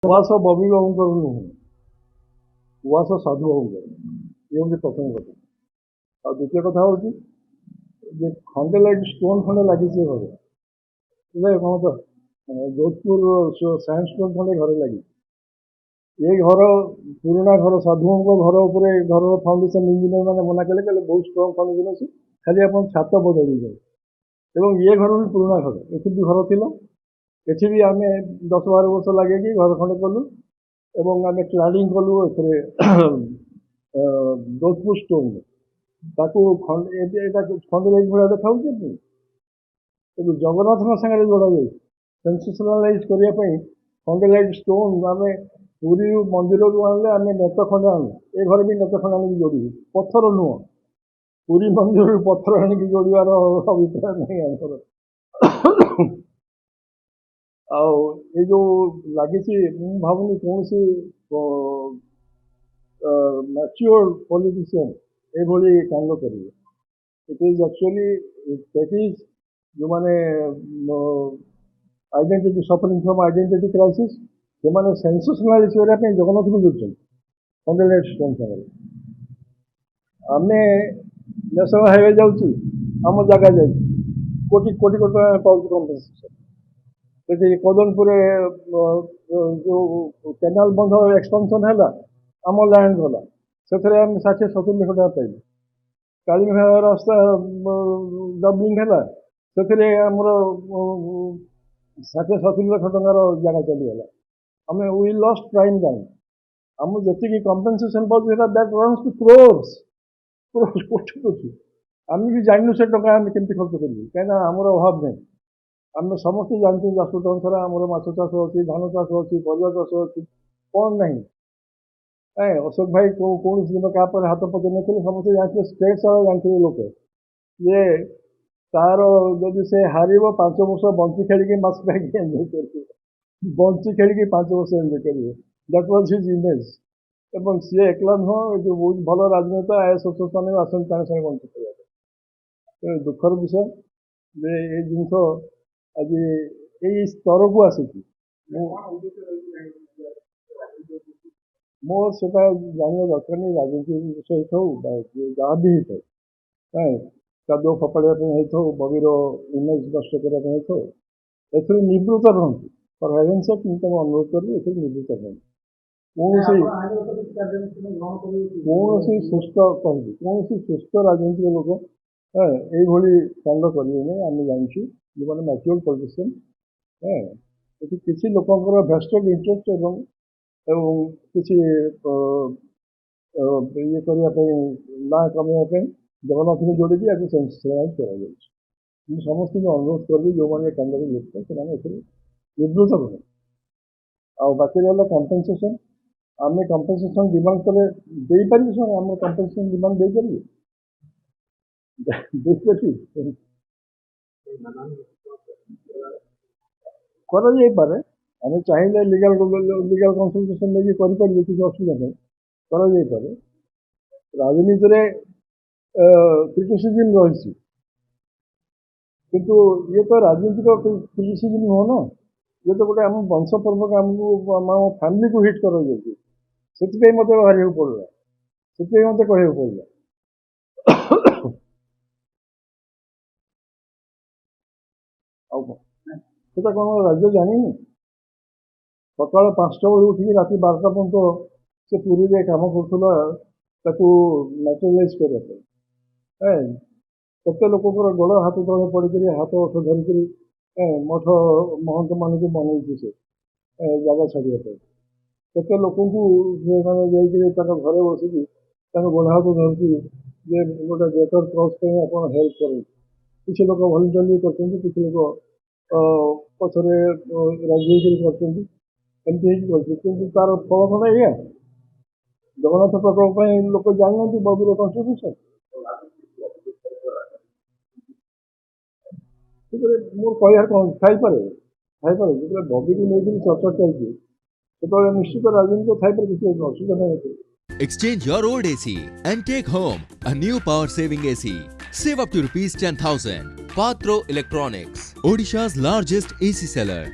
ଉଆସ ବବି ବାବୁଙ୍କର ନୁହେଁ, ଉଆସ ସାଧୁ ବାବୁଙ୍କର। ଇଏ ହେଉଛି ପ୍ରଥମ କଥା। ଆଉ ଦ୍ୱିତୀୟ କଥା ହେଉଛି ଯେ ଖଣ୍ଡେ ଲାଇଟ୍ ଷ୍ଟୋନ୍ ଖଣ୍ଡେ ଲାଗିଛି ଘରେ, ବୁଝିଲେ କ'ଣ ତ ଯୋଧପୁର ସାଇନ୍ସ ଷ୍ଟୋନ୍ ଖଣ୍ଡେ ଘରେ ଲାଗିଛି। ଏ ଘର ପୁରୁଣା ଘର, ସାଧୁଙ୍କ ଘର ଉପରେ ଘରର ଫାଉଣ୍ଡେସନ୍ ଇଞ୍ଜିନିୟର ମାନେ ମନା କଲେ, କହିଲେ ବହୁତ ଷ୍ଟ୍ରଙ୍ଗ ଫାଉଣ୍ଡେସନ୍ ଅଛି, ଖାଲି ଆପଣ ଛାତ ବଦଳି ଦେଇଛନ୍ତି। ଏବଂ ଏ ଘର ବି ପୁରୁଣା ଘର, ଏଠି ବି ଘର ଥିଲା, ଏଠି ବି ଆମେ 10-12 ବର୍ଷ ଲାଗିକି ଘର ଖଣ୍ଡେ କଲୁ ଏବଂ ଆମେ କ୍ଲାଡ଼ିଂ କଲୁ ଏଥିରେ ଯୋଧପୁର ଷ୍ଟୋନ୍। ତାକୁ ଏଇଟା ଖଣ୍ଡେ ଲାଇଟ୍ ଭଳିଆ ଦେଖାଉଛି, କିନ୍ତୁ ଜଗନ୍ନାଥଙ୍କ ସାଙ୍ଗରେ ଯୋଡ଼ାଯାଇଛି ସେନ୍ସେସନାଲାଇଜ୍ କରିବା ପାଇଁ। ଖଣ୍ଡେ ଲାଇଟ୍ ଷ୍ଟୋନ୍ ଆମେ ପୁରୀରୁ ମନ୍ଦିରରୁ ଆଣିଲେ ଆମେ ନେତ ଖଣ୍ଡେ ଆଣୁ, ଏ ଘରେ ବି ନେତ ଖଣ୍ଡେ ଆଣିକି ଯୋଡ଼ିବୁ, ପଥର ନୁହଁ। ପୁରୀ ମନ୍ଦିରରୁ ପଥର ଆଣିକି ଯୋଡ଼ିବାର ଅଭିପ୍ରାୟ ନାହିଁ ଆମର। ଆଉ ଏ ଯେଉଁ ଲାଗିଛି, ମୁଁ ଭାବୁନି କୌଣସି ମ୍ୟାଚ୍ୟୁର୍ଡ ପଲିଟିସିଆନ୍ ଏଭଳି କାଣ୍ଡ କରିବେ। ଇଟ୍ ଇଜ୍ ଆକ୍ଚୁଆଲି ପ୍ୟାକେଜ୍ ଯେଉଁମାନେ identity suffering from identity crisis, ସେମାନେ ସେନ୍ସେସନାଲାଇଜ୍ କରିବା ପାଇଁ ଜଗନ୍ନାଥଙ୍କୁ ଯୋଡ଼ୁଛନ୍ତି ଖଣ୍ଡେ ଲାଇଟ୍ ଷ୍ଟୋନ୍ ସାଙ୍ଗରେ। ଆମେ ନ୍ୟାସନାଲ୍ ହାଇୱେ ଯାଉଛି, ଆମ ଜାଗା ଯାଉଛି, କୋଟି କୋଟି ଟଙ୍କା ପାଉଛୁ କମ୍ପେନସେସନ୍। ସେଠି କଦମପୁରରେ ଯେଉଁ କେନାଲ ବନ୍ଧ ଏକ୍ସପାନ୍ସନ୍ ହେଲା, ଆମ ଲ୍ୟାଣ୍ଡ ଗଲା, ସେଥିରେ ଆମେ 60-70 ଲକ୍ଷ ଟଙ୍କା ପାଇଲୁ। କାଳିମେଘା ରାସ୍ତା ଡବଲିଂ ହେଲା, ସେଥିରେ ଆମର 60-70 ଲକ୍ଷ ଟଙ୍କାର ଜାଗା ଚାଲିଗଲା। ଆମେ ୱି ଲଷ୍ଟ ପ୍ରାଇମ୍ ଲ୍ୟାଣ୍ଡ। ଆମକୁ ଯେତିକି କମ୍ପେନସେସନ୍ ପାଉଛୁ ସେଟା that runs two crores, crore crore. ଆମେ ବି ଜାଣିନୁ ସେ ଟଙ୍କା ଆମେ କେମିତି ଖର୍ଚ୍ଚ କରିବୁ, କାହିଁକିନା ଆମର ଅଭାବ ନାହିଁ। ଆମେ ସମସ୍ତେ ଜାଣିଛୁ ଯାଜପୁର ଟାଉନ୍ ସାରା ଆମର ମାଛ ଚାଷ ଅଛି, ଧାନ ଚାଷ ଅଛି, ପରିବା ଚାଷ ଅଛି, କ'ଣ ନାହିଁ। ଅଶୋକ ଭାଇ କୌଣସି ଦିନ କାହା ପରେ ହାତ ପକେଇ ନଥିଲେ, ସମସ୍ତେ ଜାଣିଥିଲେ, ଷ୍ଟେଟ୍ ସାରା ଜାଣିଥିଲେ ଲୋକ ଯେ ତାର ଯଦି ସେ ହାରିବ 5 ବର୍ଷ ବଞ୍ଚି ଖେଳିକି ମାଛ ଖାଇକି ଏନ୍ଜୟ କରିବ, ବଞ୍ଚି ଖେଳିକି 5 ବର୍ଷ ଏନ୍ଜୟ କରିବ। That was his image. ଏବଂ ସିଏ ଏକଲା ନୁହଁ, ଏ ଯେଉଁ ବହୁତ ଭଲ ରାଜନେତା ଆଇଏଏସ୍ ଅଫିସର ବି ଆସନ୍ତି ତାଙ୍କ ସାଙ୍ଗେ ବଞ୍ଚି ଖେଳିବା ପାଇଁ। ତେଣୁ ଦୁଃଖର ବିଷୟ ଯେ ଏଇ ଜିନିଷ ଆଜି ଏଇ ସ୍ତରକୁ ଆସିଛି। ମୋର ସେଟା ଜାଣିବା ଦରକାର ନାହିଁ, ରାଜନୀତି ବିଷୟ ହେଇଥାଉ ବା ଯାହା ବି ହେଇଥାଉ, କାଦୁଅ ଫୋପାଡ଼ିବା ପାଇଁ ହେଇଥାଉ, ବବିର ଇମେଜ୍ ନଷ୍ଟ କରିବା ପାଇଁ ହେଇଥାଉ, ଏଥିରୁ ନିବୃତ୍ତ ରୁହନ୍ତୁ। ଫର୍ ହେଭେନ୍ସ ସେକ୍ ମୁଁ ତାଙ୍କୁ ଅନୁରୋଧ କରିବି, ଏଥିରୁ ନିବୃତ୍ତ ରୁହନ୍ତୁ। କୌଣସି ସୁସ୍ଥ କହିବି, କୌଣସି ସୁସ୍ଥ ରାଜନୈତିକ ଲୋକ এইଭଳି କାଣ୍ଡ କରିବେ ନାହିଁ। ଆମେ ଜାଣିଛୁ ଯେଉଁମାନେ ମ୍ୟାଚ୍ୟୁର୍ଡ ପଲିଟିସିଆନ୍, ଏଠି କିଛି ଲୋକଙ୍କର ଭେଷ୍ଟେଡ୍ ଇଣ୍ଟରେଷ୍ଟ ଏବଂ କିଛି ଇଏ କରିବା ପାଇଁ, ନାଁ କମେଇବା ପାଇଁ ଜଗନ୍ନାଥଙ୍କୁ ଯୋଡ଼ିକି ୟାକୁ ସେନ୍ସେସନାଲାଇଜ୍ କରାଯାଉଛି। ମୁଁ ସମସ୍ତଙ୍କୁ ଅନୁରୋଧ କରିବି ଯେଉଁମାନେ କାଣ୍ଡରେ ଲିପ୍ତ ସେମାନେ ଏଥିରେ ନିବୃତ୍ତ ରୁହନ୍ତି। ଆଉ ବାକି ରହିଲା କମ୍ପେନସେସନ୍, ଆମେ କମ୍ପେନସେସନ୍ ଡିମାଣ୍ଡ କଲେ ଦେଇପାରିବେ ସେମାନେ? ଆମର କମ୍ପେନସେସନ୍ ଡିମାଣ୍ଡ ଦେଇପାରିବେ? କରାଯାଇପାରେ, ଆମେ ଚାହିଁଲେ ଲିଗାଲ କନସଲଟେସନ୍ ନେଇକି କରିପାରିବେ, କିଛି ଅସୁବିଧା ନାହିଁ, କରାଯାଇପାରେ। ରାଜନୀତିରେ କ୍ରିଟିସିଜିମ୍ ରହିଛି, କିନ୍ତୁ ଇଏ ତ ରାଜନୀତିକ କ୍ରିଟିସିଜିମ୍ ନୁହଁ ନା, ଇଏ ତ ଗୋଟେ ଆମ ବଂଶ ପରମ୍ପରା, ଆମକୁ ଆମ ଫ୍ୟାମିଲିକୁ ହିଟ୍ କରାଯାଉଛି। ସେଥିପାଇଁ ମୋତେ ବାହାରିବାକୁ ପଡ଼ିଲା, ସେଥିପାଇଁ ମୋତେ କହିବାକୁ ପଡ଼ିଲା। ଆଉ ସେଟା କ'ଣ ରାଜ୍ୟ ଜାଣିନି? ସକାଳ 5ଟା ବେଳୁ ଉଠିକି ରାତି 12ଟା ପର୍ଯ୍ୟନ୍ତ ସେ ପୁରୀରେ କାମ କରୁଥିଲା ତାକୁ ନ୍ୟାଚୁରାଲାଇଜ୍ କରିବା ପାଇଁ। କେତେ ଲୋକଙ୍କର ଗୋଡ଼ ହାତ ତଳେ ପଡ଼ିକରି ହାତ ଧରିକରି ମଠ ମହନ୍ତମାନଙ୍କୁ ବନେଇଛି ସେ ଜାଗା ଛାଡ଼ିବା ପାଇଁ। କେତେ ଲୋକଙ୍କୁ ସେମାନେ ଯାଇକରି ତାଙ୍କ ଘରେ ବସିକି ତାଙ୍କ ଗୋଡ଼ ହାତ ଧରୁଛି ଯେ ଗୋଟେ ବେଟର୍ କ୍ରସ୍ ପାଇଁ ଆପଣ ହେଲ୍ପ କରନ୍ତୁ। କିଛି ଲୋକ ଭଲେଣ୍ଟିୟରଲି କରିଛନ୍ତି, କିଛି ଲୋକ ପଛରେ ରାଜି ହେଇକରି କରିଛନ୍ତି, ଏମିତି ହେଇକି କରିଛି। କିନ୍ତୁ ତାର ଫଳ କ'ଣ ଏଇଆ? ଜଗନ୍ନାଥ ପ୍ରକଳ୍ପ ପାଇଁ ଲୋକ ଜାଣିନାହାନ୍ତି ବବିର କଣ୍ଟ୍ରିବ୍ୟୁସନ୍। ସେଥିରେ ମୋର କହିବାର କ'ଣ ଥାଇପାରେ, ଯେତେବେଳେ ବବିକୁ ନେଇକରି ଚର୍ଚ୍ଚା ଚାଲିଛି ସେତେବେଳେ ନିଶ୍ଚିତ ରାଜନୀତି ଥାଇପାରେ, କିଛି ଅସୁବିଧା ନାହିଁ। Exchange your old AC and take home a new power saving AC. Save up to rupees 10,000. Patro Electronics, Odisha's largest AC seller.